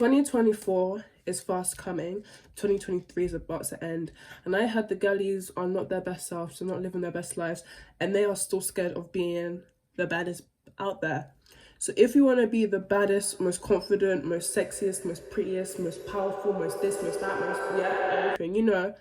2024 is fast coming. 2023 is about to end, and I heard the girlies are not their best selves, they're not living their best lives, and they are still scared of being the baddest out there. So if you want to be the baddest, most confident, most sexiest, most prettiest, most powerful, most this, most that, most everything,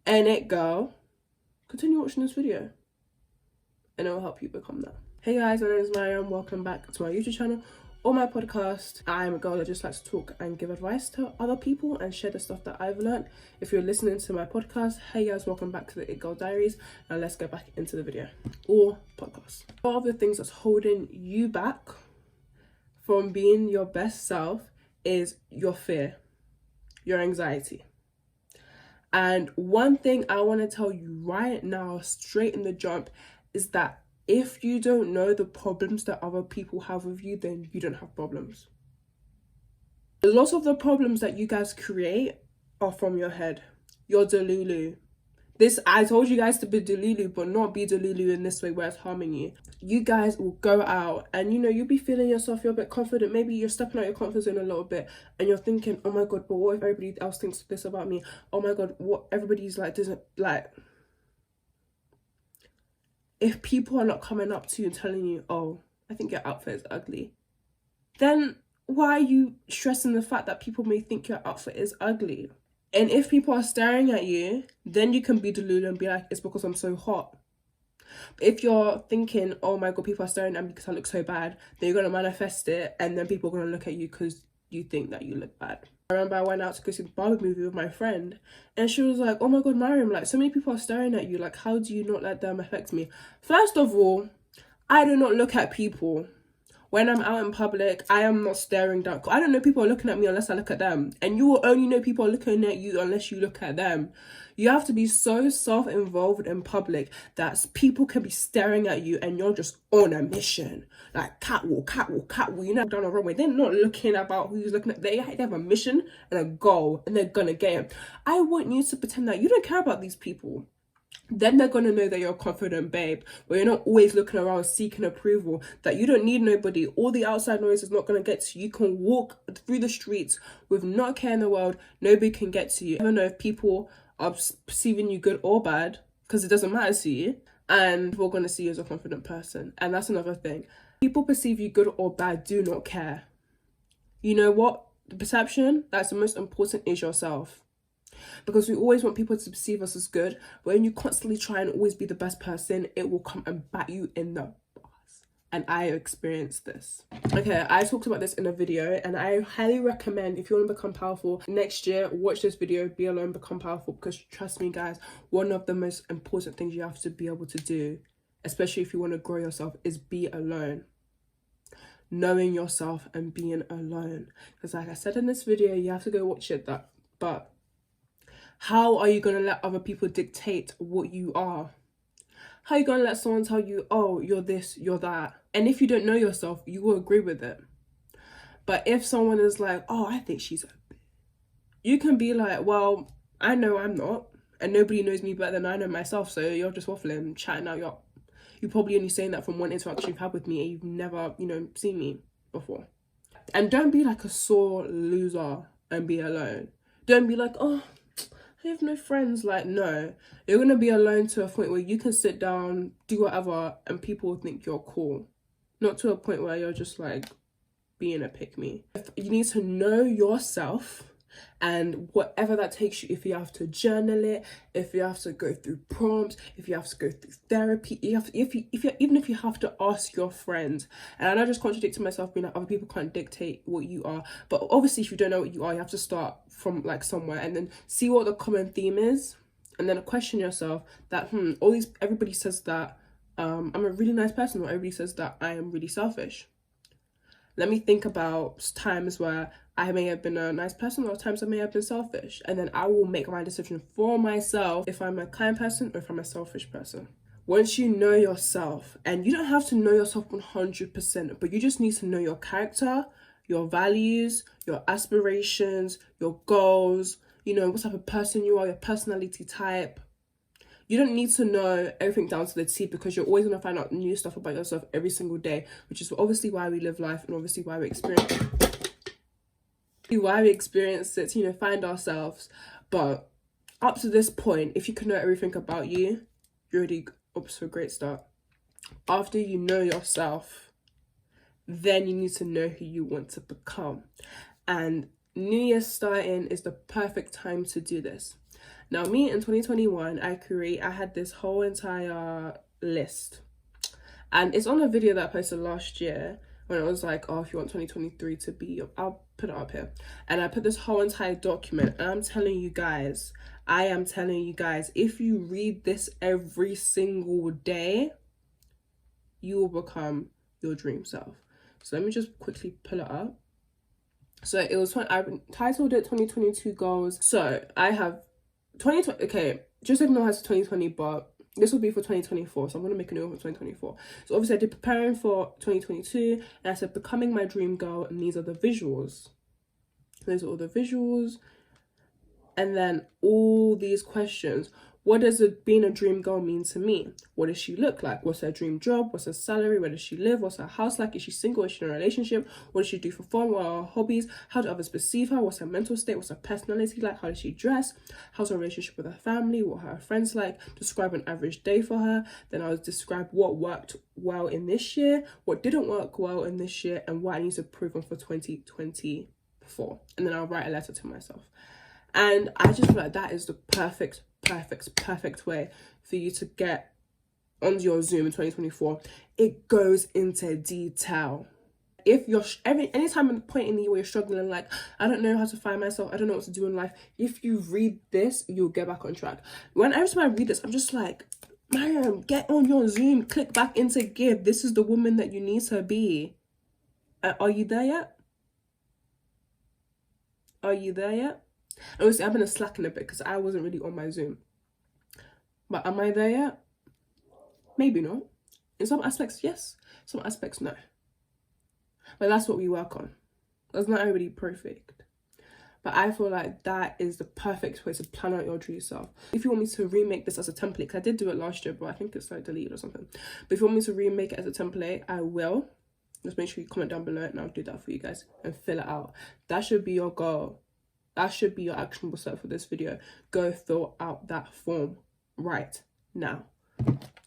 and it girl, continue watching this video and it will help you become that. Hey guys, my name is Mariam. Welcome back to my YouTube channel or my podcast. I am a girl that just likes to talk and give advice to other people and share the stuff that I've learned. If you're listening to my podcast, hey guys, welcome back to the It Girl Diaries. Now let's go back into the video or podcast. One of the things that's holding you back from being your best self is your fear, your anxiety. And one thing I want to tell you right now, straight in the jump, is that if you don't know the problems that other people have with you, then you don't have problems. A lot of the problems that you guys create are from your head. You're delulu. I told you guys to be delulu, but not be delulu in this way where it's harming you. You guys will go out and you'll be feeling yourself, you're a bit confident. Maybe you're stepping out your comfort zone a little bit and you're thinking, oh my God, but what if everybody else thinks this about me? Oh my God, what everybody's like doesn't like. If people are not coming up to you and telling you, oh, I think your outfit is ugly, then why are you stressing the fact that people may think your outfit is ugly? And if people are staring at you, then you can be delulu and be like, it's because I'm so hot. But if you're thinking, oh my God, people are staring at me because I look so bad, then you're going to manifest it, and then people are going to look at you because you think that you look bad. I remember I went out to go see the Barbie movie with my friend, and she was like, oh my God, Mariam, like, so many people are staring at you, like, how do you not let them affect me? First of all, I do not look at people. When I'm out in public, I am not staring down. I don't know people are looking at me unless I look at them. And you will only know people are looking at you unless you look at them. You have to be so self-involved in public that people can be staring at you and you're just on a mission. Like catwalk, catwalk, catwalk. Down the runway. They're not looking about who's looking at. They have a mission and a goal and they're gonna get it. I want you to pretend that you don't care about these people. Then they're going to know that you're a confident babe, where you're not always looking around seeking approval, that you don't need nobody. All the outside noise is not going to get to you. You can walk through the streets with not a care in the world. Nobody can get to you. I don't know if people are perceiving you good or bad, because it doesn't matter to you, and people are going to see you as a confident person. And that's another thing. People perceive you good or bad, do not care. You know what? The perception that's the most important is yourself. Because we always want people to perceive us as good, but when you constantly try and always be the best person, it will come and bat you in the ass. And I experienced this. Okay, I talked about this in a video, and I highly recommend, if you want to become powerful next year, watch this video, Be Alone, Become Powerful, because trust me guys, one of the most important things you have to be able to do, especially if you want to grow yourself, is be alone. Knowing yourself and being alone. Because like I said in this video, you have to go watch it, but how are you going to let other people dictate what you are? How are you going to let someone tell you, oh, you're this, you're that? And if you don't know yourself, you will agree with it. But if someone is like, oh, I think she's a bitch, you can be like, well, I know I'm not. And nobody knows me better than I know myself. So you're just waffling, chatting out. You're probably only saying that from one interaction you've had with me and you've never, seen me before. And don't be like a sore loser and be alone. Don't be like, oh, I have no friends. Like, no, you're gonna be alone to a point where you can sit down, do whatever, and people will think you're cool. Not to a point where you're just like being a pick-me. You need to know yourself, and whatever that takes you, if you have to journal it, if you have to go through prompts, if you have to go through therapy, even if you have to ask your friends. And I know I just contradicted myself being like other people can't dictate what you are, but obviously if you don't know what you are, you have to start from like somewhere and then see what the common theme is, and then question yourself that everybody says that I'm a really nice person, or everybody says that I am really selfish. Let me think about times where I may have been a nice person or times I may have been selfish. And then I will make my decision for myself if I'm a kind person or if I'm a selfish person. Once you know yourself, and you don't have to know yourself 100%, but you just need to know your character, your values, your aspirations, your goals, what type of person you are, your personality type. You don't need to know everything down to the T, because you're always going to find out new stuff about yourself every single day, which is obviously why we live life and obviously why we experience why we experience it, to, find ourselves. But up to this point, if you can know everything about you, you're already up to a great start. After you know yourself, then you need to know who you want to become. And New Year's starting is the perfect time to do this. Now, me in 2021, I had this whole entire list. And it's on a video that I posted last year when it was like, oh, if you want 2023 to be, I'll put it up here. And I put this whole entire document, and I am telling you guys, if you read this every single day, you will become your dream self. So let me just quickly pull it up. So it was, I titled it 2022 goals. So I have 2020, okay, just ignore has 2020, but this will be for 2024, so I'm going to make a new one for 2024. So obviously I did preparing for 2022, and I said becoming my dream girl, and these are the visuals. Those are all the visuals. And then all these questions. What does being a dream girl mean to me? What does she look like? What's her dream job? What's her salary? Where does she live? What's her house like? Is she single? Is she in a relationship? What does she do for fun? What are her hobbies? How do others perceive her? What's her mental state? What's her personality like? How does she dress? How's her relationship with her family? What are her friends like? Describe an average day for her. Then I'll describe what worked well in this year, what didn't work well in this year, and what I need to improve on for 2024. And then I'll write a letter to myself. And I just feel like that is the perfect way for you to get onto your Zoom in 2024. It goes into detail. If you're anytime in the point in the year where you're struggling, like, I don't know how to find myself, I don't know what to do in life, if you read this, you'll get back on track. Every time I read this, I'm just like, Mariam, get on your Zoom, click back into gear. This is the woman that you need to be. Are you there yet? Are you there yet? Obviously, I've been slacking a bit because I wasn't really on my Zoom. But am I there yet? Maybe not. In some aspects, yes. Some aspects, no. But that's what we work on. That's not everybody perfect. But I feel like that is the perfect way to plan out your dream self. If you want me to remake this as a template, because I did do it last year, but I think it's like deleted or something. But if you want me to remake it as a template, I will. Just make sure you comment down below and I'll do that for you guys and fill it out. That should be your goal. That should be your actionable step for this video. Go fill out that form right now,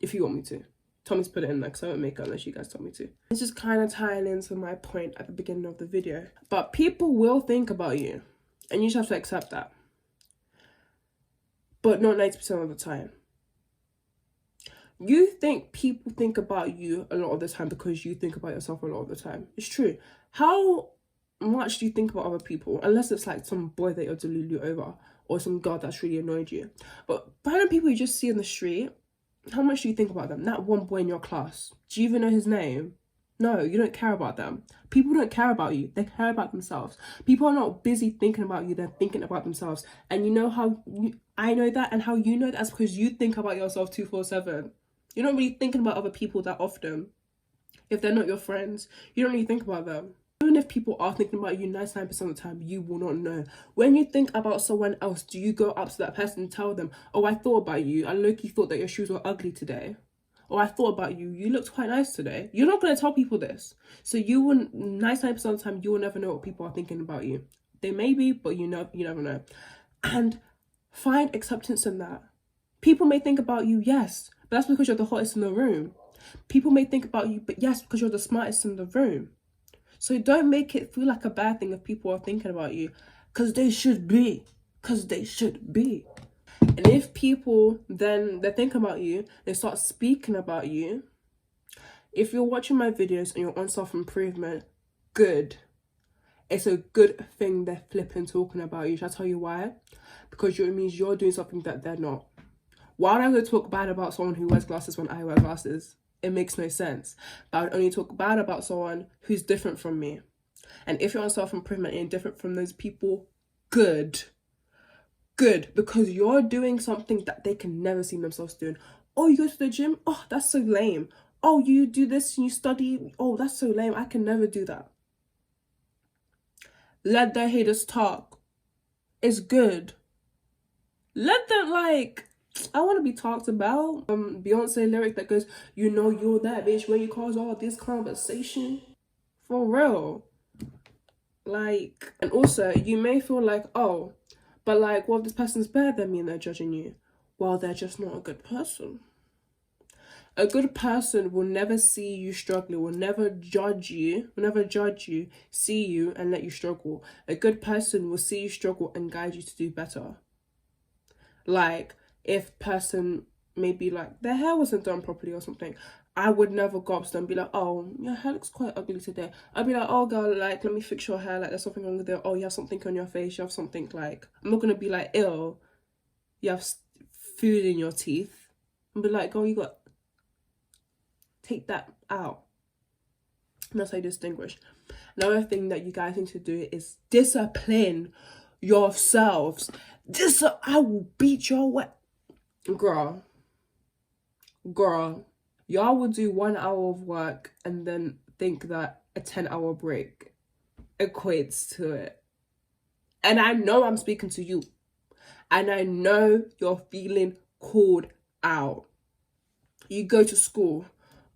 if you want me to. Tell me to put it in there because I won't make it unless you guys tell me to. It's just kind of tying into my point at the beginning of the video. But people will think about you, and you just have to accept that. But not 90% of the time. You think people think about you a lot of the time because you think about yourself a lot of the time. It's true. How much do you think about other people, unless it's like some boy that you're delulu over or some girl that's really annoyed you? But random people you just see in the street, how much do you think about them? That one boy in your class, do you even know his name? No, you don't care about them. People don't care about you, they care about themselves. People are not busy thinking about you, they're thinking about themselves. And you know how I know that, and how you know that's because you think about yourself 247. You're not really thinking about other people that often. If they're not your friends, you don't really think about them. Even if people are thinking about you 99% of the time, you will not know. When you think about someone else, do you go up to that person and tell them, oh, I thought about you. I low-key thought that your shoes were ugly today. Or I thought about you. You looked quite nice today. You're not going to tell people this. So you will, 99% of the time, you will never know what people are thinking about you. They may be, but you never know. And find acceptance in that. People may think about you, yes, but that's because you're the hottest in the room. People may think about you, but yes, because you're the smartest in the room. So don't make it feel like a bad thing if people are thinking about you, because they should be. Because they should be. And if people then they think about you, they start speaking about you. If you're watching my videos and you're on self-improvement, good. It's a good thing they're flipping talking about you. Should I tell you why? Because it means you're doing something that they're not. Why would I go talk bad about someone who wears glasses when I wear glasses? It makes no sense. But I would only talk bad about someone who's different from me. And if you're on self-improvement and you're different from those people, good. Good. Because you're doing something that they can never see themselves doing. Oh, you go to the gym? Oh, that's so lame. Oh, you do this and you study? Oh, that's so lame. I can never do that. Let their haters talk. It's good. Let them, like, I want to be talked about. Beyonce lyric that goes, you know you're that bitch when you cause all this conversation. For real. Like, and also you may feel like, oh, but like, well, this person's better than me and they're judging you. Well, they're just not a good person. A good person will never see you struggling, will never judge you, see you and let you struggle. A good person will see you struggle and guide you to do better. Like, if person maybe like their hair wasn't done properly or something, I would never go up to them and be like, oh, your hair looks quite ugly today. I'd be like, oh girl, like, let me fix your hair, like there's something wrong with it. Oh, you have something on your face, you have something, like, I'm not gonna be like, ill, you have food in your teeth, and be like, girl, you got, take that out. And that's how you distinguish. Another thing that you guys need to do is discipline yourselves. I will beat your way. Girl, y'all will do 1 hour of work and then think that a 10-hour break equates to it. And I know I'm speaking to you. And I know you're feeling called out. You go to school.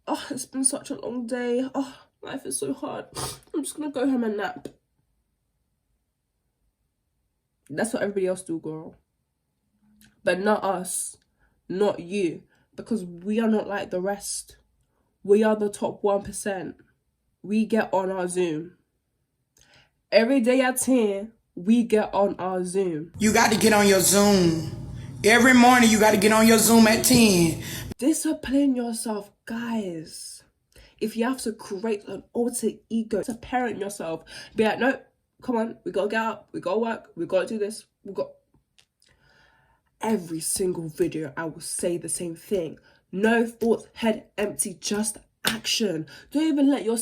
Oh, it's been such a long day. Oh, life is so hard. I'm just gonna go home and nap. That's what everybody else do, girl. But not us. Not you. Because we are not like the rest. We are the top 1%. We get on our Zoom. Every day at 10, we get on our Zoom. You got to get on your Zoom. Every morning you got to get on your Zoom at 10. Discipline yourself, guys. If you have to create an alter ego to parent yourself, be like, no, come on, we gotta get up, we gotta work, we gotta do this, we got. Every single video, I will say the same thing. No thoughts, head empty, just action. Don't even let your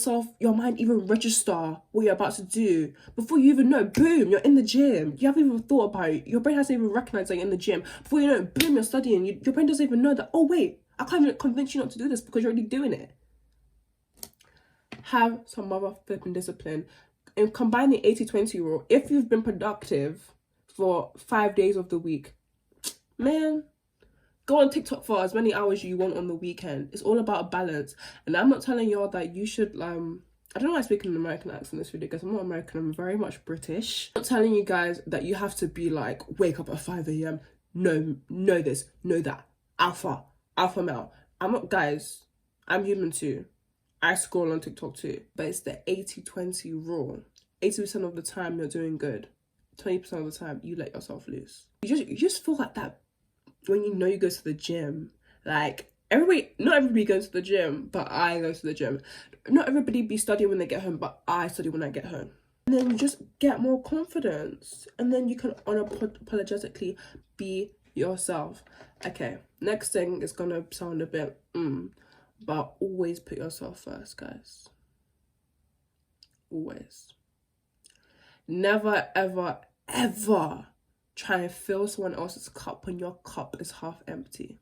mind even register what you're about to do. Before you even know, boom, you're in the gym. You haven't even thought about it. Your brain hasn't even recognized that you're in the gym. Before you know it, boom, you're studying. Your brain doesn't even know that, oh wait, I can't even convince you not to do this because you're already doing it. Have some mother flipping discipline. And combine the 80-20 rule. If you've been productive for 5 days of the week, man, go on TikTok for as many hours you want on the weekend. It's all about balance. And I'm not telling y'all that you should, I don't know why I'm speaking an American accent in this video because I'm not American, I'm very much British. I'm not telling you guys that you have to be like, wake up at 5 a.m. No, know this, know that. Alpha male. I'm not, guys, I'm human too. I scroll on TikTok too. But it's the 80-20 rule. 80% of the time you're doing good. 20% of the time you let yourself loose. You just feel like that when you know you go to the gym. Like, not everybody goes to the gym, but I go to the gym. Not everybody be studying when they get home, but I study when I get home. And then you just get more confidence. And then you can unapologetically be yourself. Okay, next thing is gonna sound a bit, but always put yourself first, guys. Always. Never, ever, ever try and fill someone else's cup when your cup is half empty.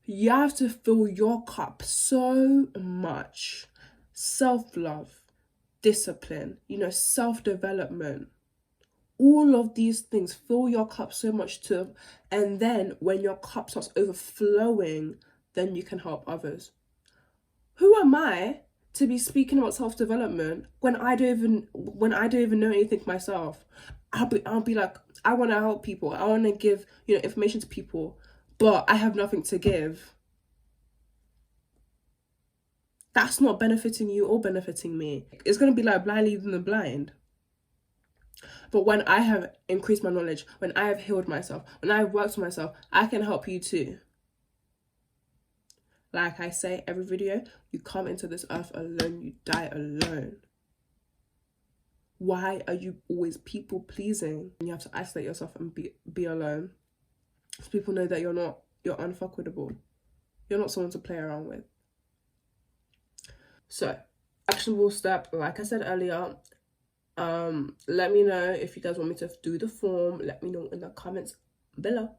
You have to fill your cup so much. Self-love, discipline, self-development. All of these things, fill your cup so much too. And then when your cup starts overflowing, then you can help others. Who am I to be speaking about self-development when I don't even know anything myself? I'll be like, I want to help people. I want to give, information to people, but I have nothing to give. That's not benefiting you or benefiting me. It's going to be like blind leading the blind. But when I have increased my knowledge, when I have healed myself, when I have worked on myself, I can help you too. Like I say every video, you come into this earth alone, you die alone. Why are you always people pleasing? You have to isolate yourself and be alone. So people know that you're unfuckwittable. You're not someone to play around with. So, actionable step, like I said earlier, let me know if you guys want me to do the form. Let me know in the comments below.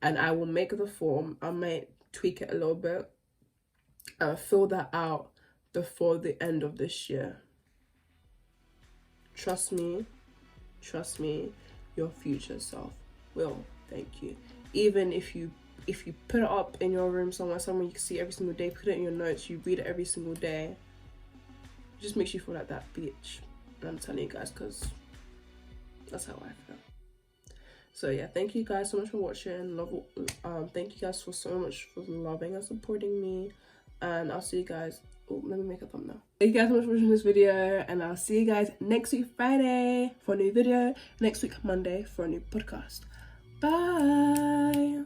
And I will make the form. I might tweak it a little bit. Fill that out before the end of this year. Trust me, your future self will thank you. Even if you if you put it up in your room somewhere you can see every single day, put it in your notes, you read it every single day, it just makes you feel like that bitch. And I'm telling you guys, because that's how I feel. So yeah, thank you guys so much for watching. Thank you guys so much for loving and supporting me, and I'll see you guys. Oh, let me make a thumbnail. Thank you guys so much for watching this video, and I'll see you guys next week Friday for a new video, next week Monday for a new podcast. Bye.